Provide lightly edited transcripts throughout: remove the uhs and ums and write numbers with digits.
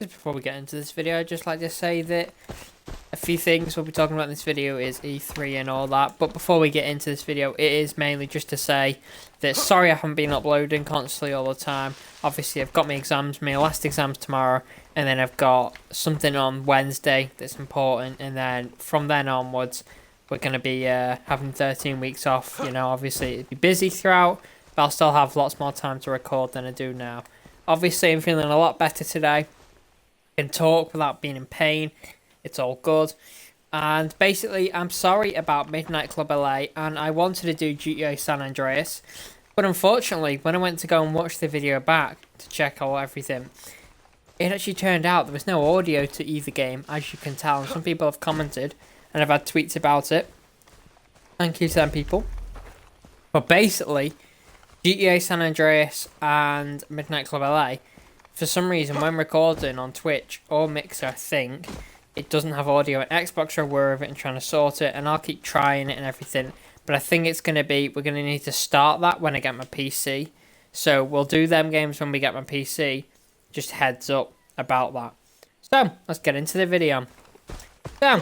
Before we get into this video, I'd just like to say that a few things we'll be talking about in this video is E3 and all that. But before we get into this video, it is mainly just to say that sorry I haven't been uploading constantly all the time. Obviously, I've got my exams, my last exams tomorrow, and then I've got something on Wednesday that's important. And then from then onwards, we're going to be having 13 weeks off. You know, obviously, it'd be busy throughout, but I'll still have lots more time to record than I do now. Obviously, I'm feeling a lot better today. Can talk without being in pain. It's all good. And basically, I'm sorry about Midnight Club LA, and I wanted to do GTA San Andreas, but unfortunately, when I went to go and watch the video back to check out everything, it actually turned out there was no audio to either game, as you can tell. And some people have commented, and I've had tweets about it. Thank you to them people. But basically, GTA San Andreas and Midnight Club LA, for some reason, when recording on Twitch or Mixer, I think, it doesn't have audio. And Xbox are aware of it and trying to sort it, and I'll keep trying it and everything. But I think it's going to be, we're going to need to start that when I get my PC. So we'll do them games when we get my PC. Just heads up about that. So, let's get into the video. So,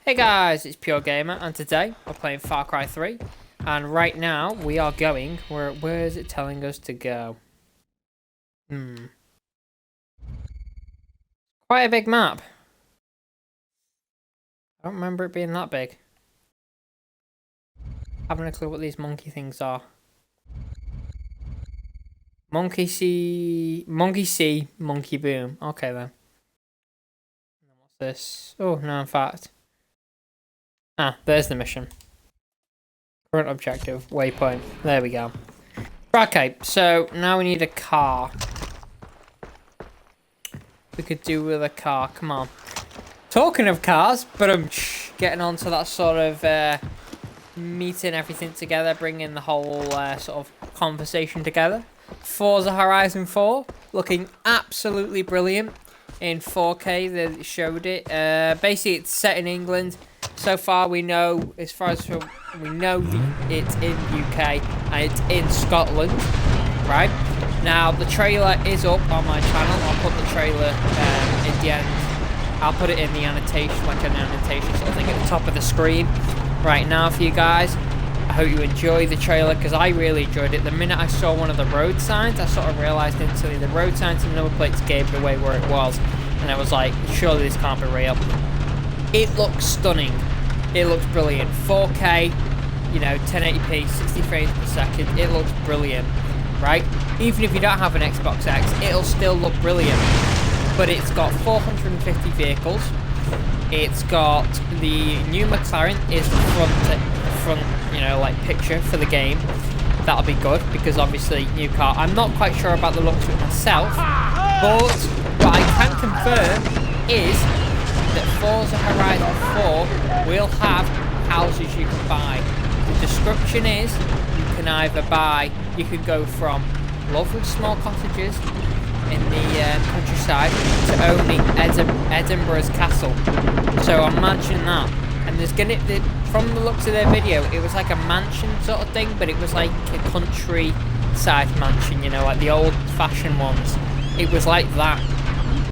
hey guys, it's Pure Gamer, and today we're playing Far Cry 3. And right now, we are going, where is it telling us to go? Quite a big map. I don't remember it being that big. Having a clue what these monkey things are. Monkey see, monkey boom. Okay then. What's this? Oh no, in fact. Ah, there's the mission. Current objective, waypoint. There we go. Okay, so now we need a car. We could do with a car. Come on. Talking of cars, but I'm getting onto that sort of meeting everything together, bringing the whole sort of conversation together. Forza Horizon 4 looking absolutely brilliant in 4K. They showed it. Basically, it's set in England. So far, we know, as far as we know, it's in UK and it's in Scotland, right? Now, the trailer is up on my channel. I'll put the trailer in the end. I'll put it in the annotation, like an annotation sort of thing at the top of the screen right now for you guys. I hope you enjoy the trailer, because I really enjoyed it. The minute I saw one of the road signs, I sort of realised instantly the road signs and number plates gave it away where it was. And I was like, surely this can't be real. It looks stunning. It looks brilliant. 4K, you know, 1080p, 60 frames per second. It looks brilliant, right? Even if you don't have an Xbox X, it'll still look brilliant. But it's got 450 vehicles. It's got the new McLaren is the front, you know, like picture for the game. That'll be good because obviously new car. I'm not quite sure about the looks of it myself, but what I can confirm is that Forza Horizon 4 will have houses you can buy. The description is you can either buy, you can go from lovely small cottages in the countryside to owning Edinburgh's castle. So imagine that. And there's from the looks of their video, it was like a mansion sort of thing, but it was like a countryside mansion, you know, like the old-fashioned ones. It was like that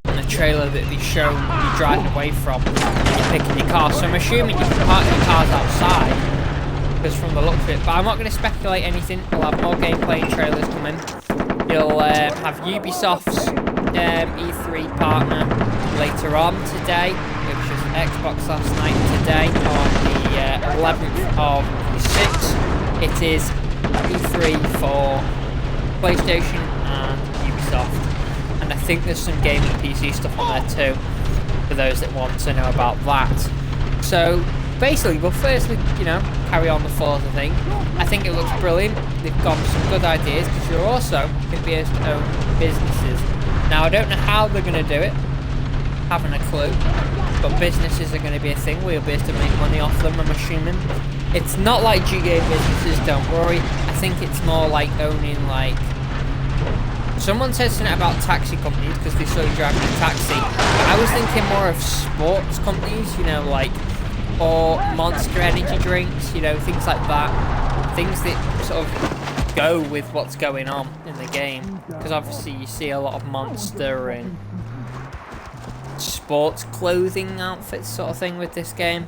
in the trailer that they show you driving away from when you're picking your car. So I'm assuming you can park your cars outside, because from the looks of it. But I'm not going to speculate anything. We'll have more gameplay and trailers coming. You'll have Ubisoft's E3 partner later on today, which was Xbox last night. Today, on the 11th of 6th, it is E3 for PlayStation and Ubisoft. And I think there's some gaming PC stuff on there too, for those that want to know about that. So basically, we'll firstly, you know, carry on the Forza thing. I think it looks brilliant. They've got some good ideas, because you're also going to be able to own businesses. Now, I don't know how they're going to do it, haven't a clue, but businesses are going to be a thing. We'll be able to make money off them, I'm assuming. It's not like GTA businesses, don't worry. I think it's more like owning, like, someone said something about taxi companies because they saw you driving a taxi. But I was thinking more of sports companies, you know, like, or Monster energy drinks, you know, things like that. Things that sort of go with what's going on in the game. Because obviously you see a lot of Monster and sports clothing outfits sort of thing with this game.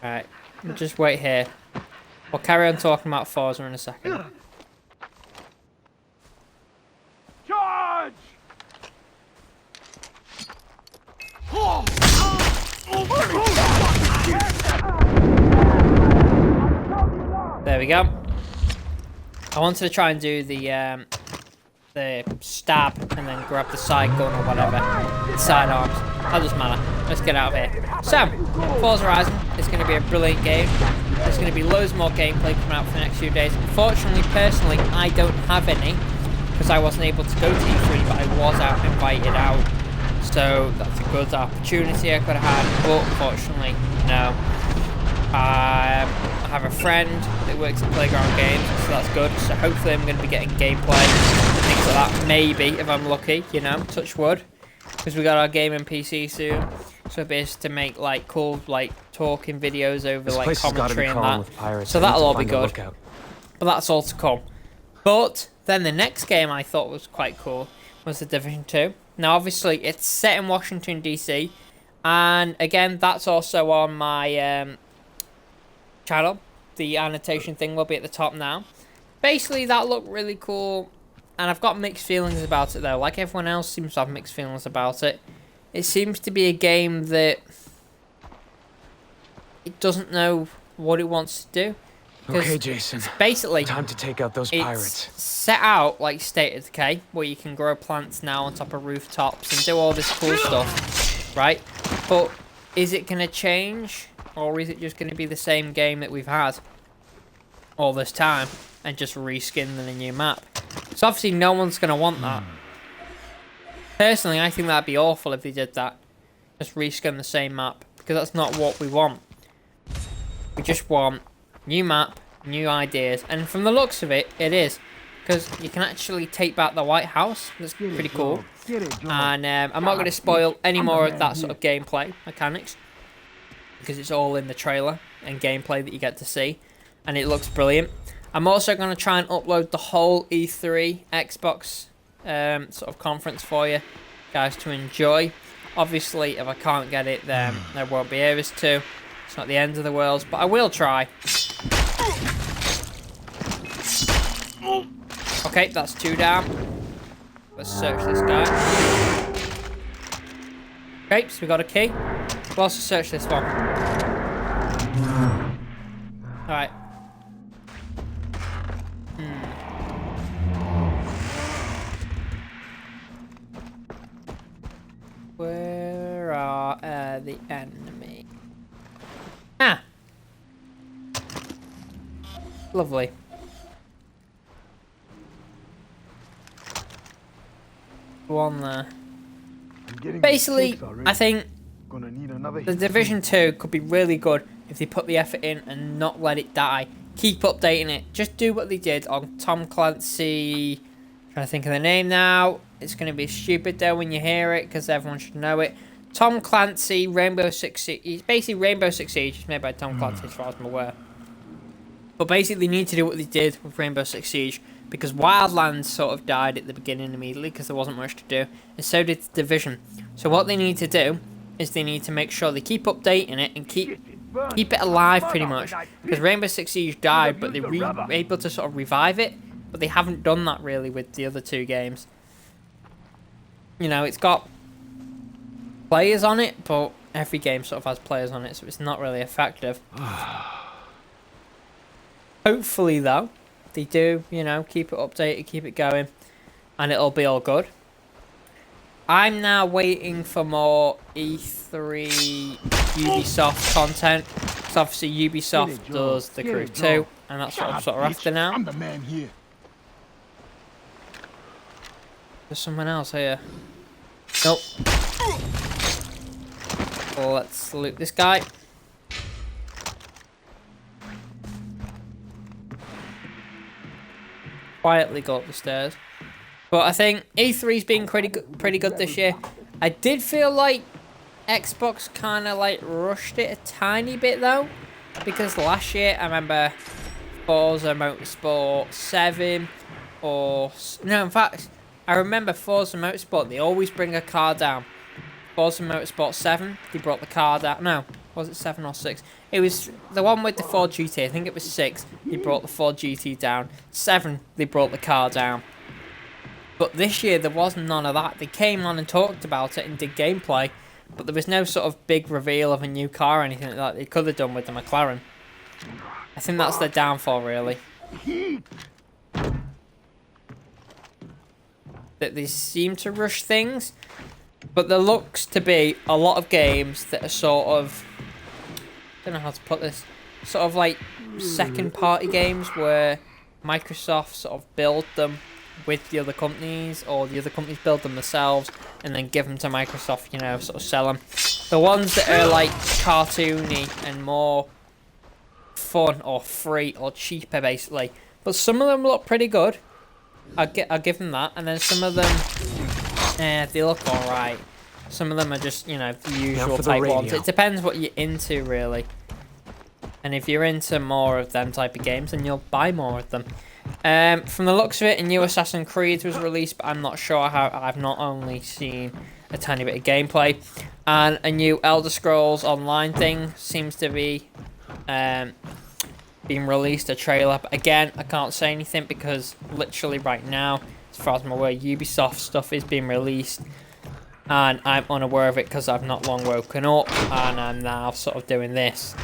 Alright, just wait here. We'll carry on talking about Forza in a second. Charge! There we go. I wanted to try and do the stab and then grab the side gun or whatever. The side arms. That doesn't matter. Let's get out of here. So, Forza Horizon is going to be a brilliant game. There's going to be loads more gameplay coming out for the next few days. Unfortunately, personally, I don't have any because I wasn't able to go to E3, but I was invited out. So that's a good opportunity I could have had, but unfortunately, no. I have a friend that works at Playground Games, so that's good. So hopefully I'm going to be getting gameplay, things like that. Maybe, if I'm lucky, you know, touch wood. Because we got our gaming PC soon. So it'll be able to make like cool like talking videos over like commentary and that. So that'll all be good. But that's all to come. But then the next game I thought was quite cool was The Division 2. Now obviously it's set in Washington DC. And again, that's also on my channel. The annotation thing will be at the top now. Basically that looked really cool. And I've got mixed feelings about it though. Like everyone else seems to have mixed feelings about it. It seems to be a game that it doesn't know what it wants to do. Okay, Jason. Basically, time to take out those pirates. It's set out like State of Decay, where you can grow plants now on top of rooftops and do all this cool stuff, right? But is it going to change, or is it just going to be the same game that we've had all this time and just reskin in a new map? So obviously, no one's going to want that. Personally, I think that'd be awful if they did that. Just reskin the same map. Because that's not what we want. We just want new map, new ideas. And from the looks of it, it is. Because you can actually take back the White House. That's pretty cool. And I'm not going to spoil any more of that sort of gameplay mechanics. Because it's all in the trailer and gameplay that you get to see. And it looks brilliant. I'm also going to try and upload the whole E3 Xbox sort of conference for you guys to enjoy. Obviously, if I can't get it, then there won't be able to. It's not the end of the world, but I will try. Okay, that's 2 down. Let's search this guy. Okay, so we got a key. We'll also search this one. Alright. Where are the enemy? Ah! Lovely. One there. Basically, I think the Division 2 could be really good if they put the effort in and not let it die. Keep updating it. Just do what they did on Tom Clancy. Trying to think of the name now. It's going to be stupid though when you hear it because everyone should know it. Tom Clancy, Rainbow Six Siege. It's basically Rainbow Six Siege. It's made by Tom Clancy as far as I'm aware. But basically they need to do what they did with Rainbow Six Siege because Wildlands sort of died at the beginning immediately because there wasn't much to do. And so did the Division. So what they need to do is they need to make sure they keep updating it and keep it alive pretty much. Because Rainbow Six Siege died but they were able to sort of revive it. But they haven't done that really with the other 2 games. You know, it's got players on it, but every game sort of has players on it, so it's not really effective. Hopefully, though, they do, you know, keep it updated, keep it going, and it'll be all good. I'm now waiting for more E3 Ubisoft content, because obviously Ubisoft does The Crew 2, and that's what I'm sort of after now. I'm the man here. There's someone else here. Nope. Let's loot this guy. Quietly go up the stairs. But I think E3's been pretty good this year. I did feel like Xbox kind of like rushed it a tiny bit though. Because last year, I remember Forza Motorsport 7 or... No, in fact... I remember Forza Motorsport, they always bring a car down. Forza Motorsport 7, they brought the car down. No, was it 7 or 6? It was the one with the Ford GT. I think it was 6. They brought the Ford GT down. 7, they brought the car down. But this year, there was none of that. They came on and talked about it and did gameplay. But there was no sort of big reveal of a new car or anything like that they could have done with the McLaren. I think that's their downfall, really. That they seem to rush things, but there looks to be a lot of games that are sort of, I don't know how to put this, sort of like second party games where Microsoft sort of build them with the other companies, or the other companies build them themselves and then give them to Microsoft, you know, sort of sell them. The ones that are like cartoony and more fun or free or cheaper basically, but some of them look pretty good. I'll give them that, and then some of them, they look alright. Some of them are just, you know, the usual type ones. It depends what you're into, really. And if you're into more of them type of games, then you'll buy more of them. From the looks of it, a new Assassin's Creed was released, but I'm not sure how. I've not only seen a tiny bit of gameplay. And a new Elder Scrolls Online thing seems to be being released, a trailer. But again, I can't say anything because literally right now, as far as I'm aware, Ubisoft stuff is being released. And I'm unaware of it because I've not long woken up and I'm now sort of doing this.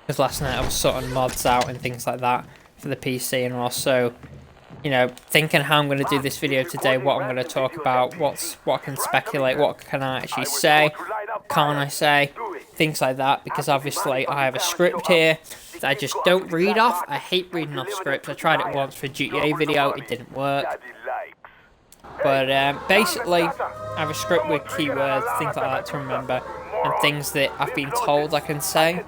Because last night I was sorting mods out and things like that for the PC, and also, you know, thinking how I'm going to do this video today, what I'm going to talk about, what I can speculate, what can I actually say, can't I say, things like that, because obviously I have a script here that I just don't read off. I hate reading off scripts. I tried it once for a GTA video, it didn't work. But basically, I have a script with keywords, things like that to remember, and things that I've been told I can say.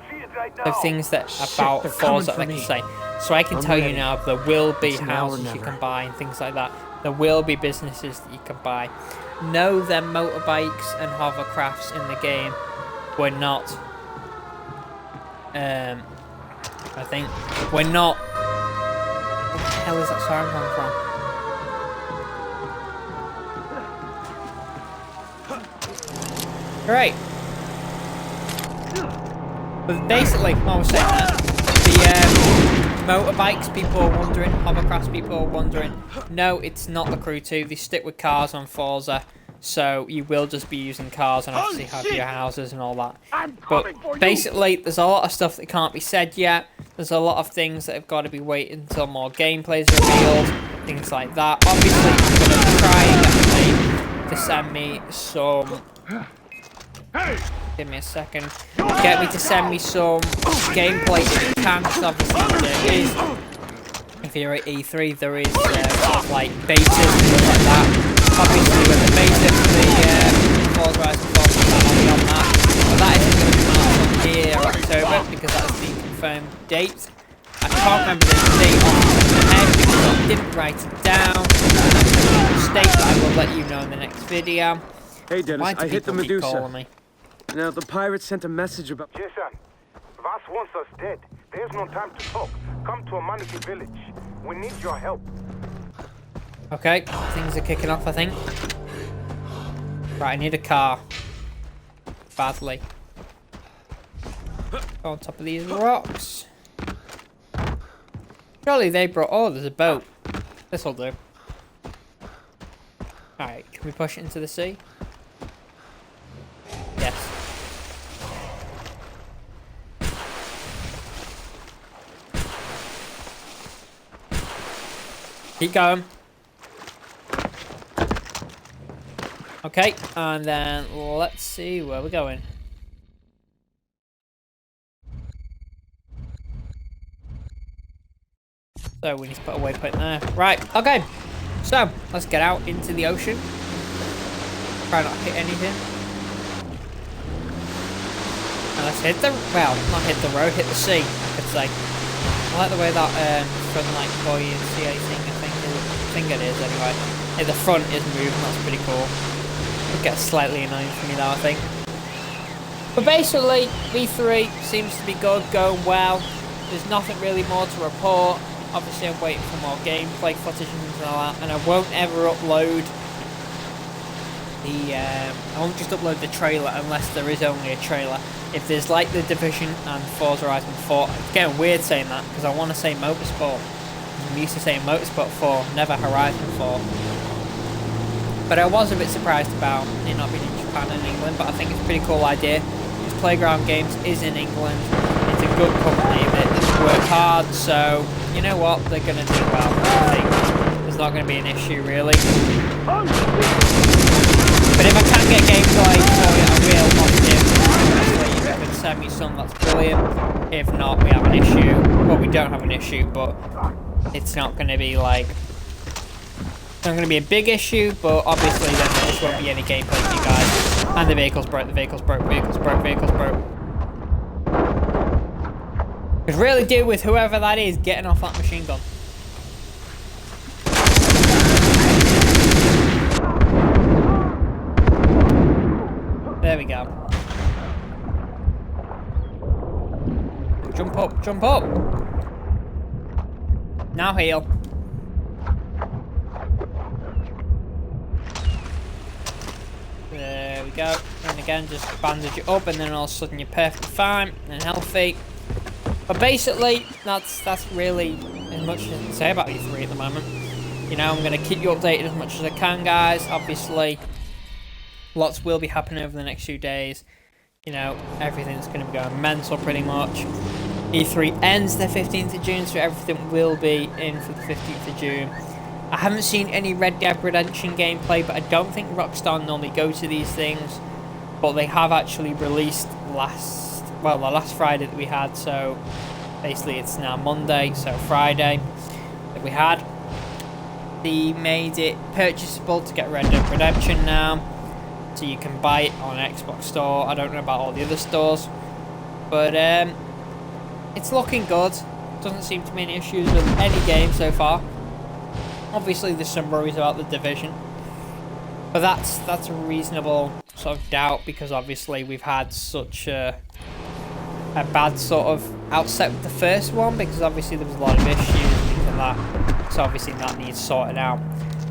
So things that about Forza that I can say. So I can tell you now, there will be houses you can buy and things like that. There will be businesses that you can buy. No, their motorbikes and hovercrafts in the game were not. I think we're not. What the hell is that sound coming from? Right. But basically, what I was saying there, the motorbikes people are wondering, hovercrafts people are wondering, no, it's not the Crew 2, they stick with cars on Forza, so you will just be using cars and obviously have your houses and all that. But basically, there's a lot of stuff that can't be said yet, there's a lot of things that have got to be waiting until more gameplay is revealed, things like that. Obviously, I'm going to try and get me to send me some... Give me a second. Get me to send me some gameplay if you can, because obviously there is, if you're at E3, there is sort of like betas and stuff like that. Obviously with the beta for the Forza Horizon 4, I'll be on that. But that isn't going to come out until here October, because that's the confirmed date. I can't remember the date off the top of my head because I didn't write it down. And that's a mistake that I will let you know in the next video. Hey Dennis, Why do I hit the people keep Medusa. calling me? Now the pirates sent a message about... Jason, Vass wants us dead. There's no time to talk. Come to Amanaki village. We need your help. Okay, things are kicking off, I think. Right, I need a car. Badly. Go on top of these rocks. Surely they brought... Oh, there's a boat. This'll do. Alright, can we push it into the sea? Yes. Keep going. Okay, and then let's see where we're going. So we need to put a waypoint there. Right, okay. So, let's get out into the ocean. Try not to hit anything. And let's hit the, well, not hit the road, hit the sea, I could say. I like the way that front like buoyancy thing, I think it is anyway. Yeah, the front is moving, that's pretty cool. It gets slightly annoying for me though, I think. But basically, V3 seems to be good, going well. There's nothing really more to report. Obviously, I'm waiting for more gameplay footage and all that, and I won't ever upload the. I won't just upload the trailer unless there is only a trailer. If there's like the Division and Forza Horizon 4, it's getting weird saying that because I want to say Motorsport. I'm used to saying Motorsport 4, never Horizon 4. But I was a bit surprised about it not being in Japan and England, but I think it's a pretty cool idea. Because Playground Games is in England. It's a good company that work hard, so you know what, they're going to do well. I think there's not going to be an issue really. But if I can get gameplay for it, I will positive. Obviously, if you can send me some, that's brilliant. If not, we have an issue. Well, we don't have an issue, but it's not going to be like... It's not going to be a big issue, but obviously then there just won't be any gameplay for you guys. And the vehicle's broke, the vehicle's broke, vehicle's broke, vehicle's broke. Could really do with whoever that is getting off that machine gun. There we go. Jump up, jump up! Now heal. There we go. And again, just bandage it up and then all of a sudden you're perfectly fine and healthy. But basically, that's really as much as I can say about E3 at the moment. You know, I'm going to keep you updated as much as I can, guys. Obviously, lots will be happening over the next few days. You know, everything's going to be going mental pretty much. E3 ends the 15th of June, so everything will be in for the 15th of June. I haven't seen any Red Dead Redemption gameplay, but I don't think Rockstar normally go to these things. But they have actually released the last Friday that we had, so basically it's now Monday, so Friday that we had. They made it purchasable to get Red Dead Redemption now, so you can buy it on Xbox Store. I don't know about all the other stores, but it's looking good. Doesn't seem to be any issues with any game so far. Obviously there's some worries about the Division, but that's a reasonable sort of doubt because obviously we've had such a bad sort of outset with the first one because obviously there was a lot of issues and that, so obviously that needs sorting out.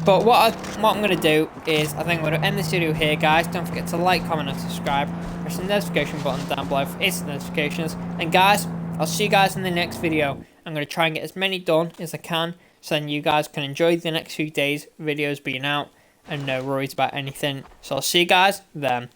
But what I'm going to do is I think I'm going to end this video here, guys. Don't forget to like, comment and subscribe. Press the notification button down below for instant notifications. And guys, I'll see you guys in the next video. I'm going to try and get as many done as I can, so then you guys can enjoy the next few days, videos being out, and no worries about anything. So I'll see you guys then.